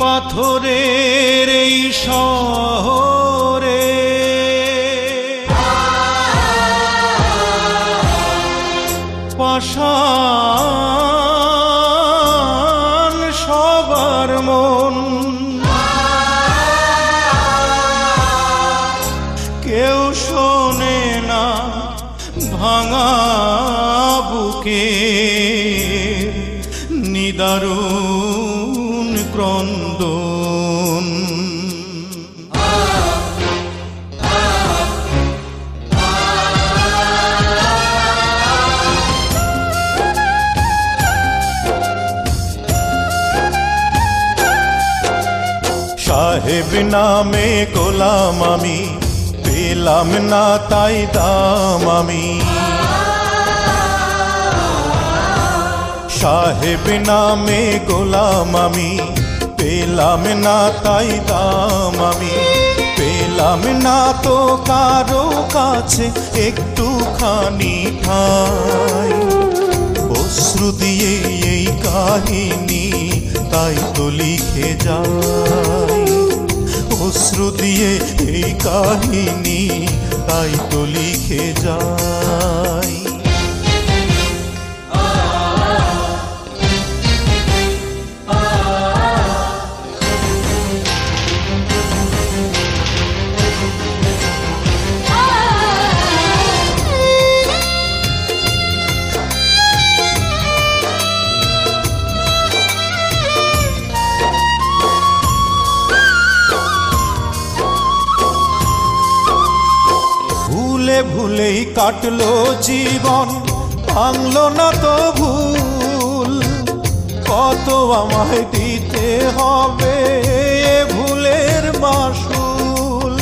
পাথরের এই শহরে পাষাণ সবার মন, কেউ শোনে না ভাঙা বুকে নিদারুণ ক্রন্দন। সাহেব নামে গোলাম আমি, পেলাম না তাই দাম আমি। সাহেব নামে গোলাম আমি, পেলাম না তাই দাম আমি। পেলাম না তো কারো কাছে একটুখানি ঠাই, অশ্রু দিয়ে এই কাহিনী তাই তো লিখে যাই। অশ্রু দিয়ে এই কাহিনী তাই তো লিখে যাই। ভুলেই কাটলো জীবন, ভাঙলো না তো ভুল। কত আমায় দিতে হবে ভুলের মাসুল।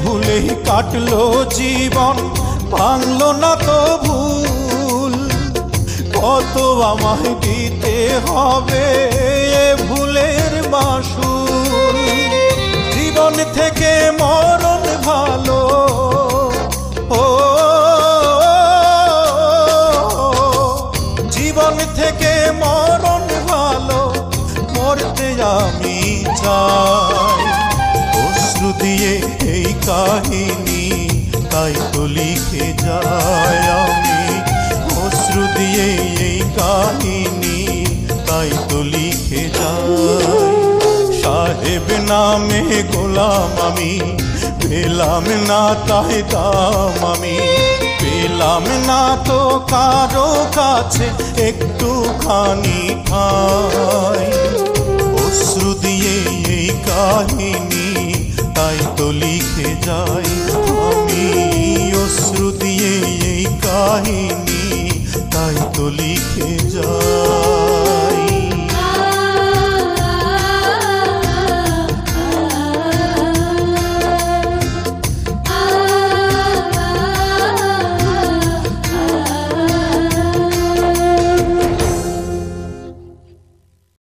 ভুলেই কাটলো জীবন, ভাঙলো না তো ভুল। কত আমায় দিতে হবে ভুলের মাসুল। জীবন থেকে মরণ ভালো, ও জীবন থেকে মরণ ভালো, মরতে আমি চাই। অশ্রু দিয়ে এই কাহিনী তাই তো লিখে যাই আমি। অশ্রু দিয়ে এই কাহিনী তাই তো লিখে যাই। সাহেব নামে গোলাম আমি, পেলাম না তাই দাম আমি। পেলাম না তো কারো কাছে একটুখানি ঠাই, অশ্রু দিয়ে এই কাহিনী তাই তো লিখে যাই আমি। অশ্রু দিয়ে এই কাহিনী তাই তো লিখে যাই।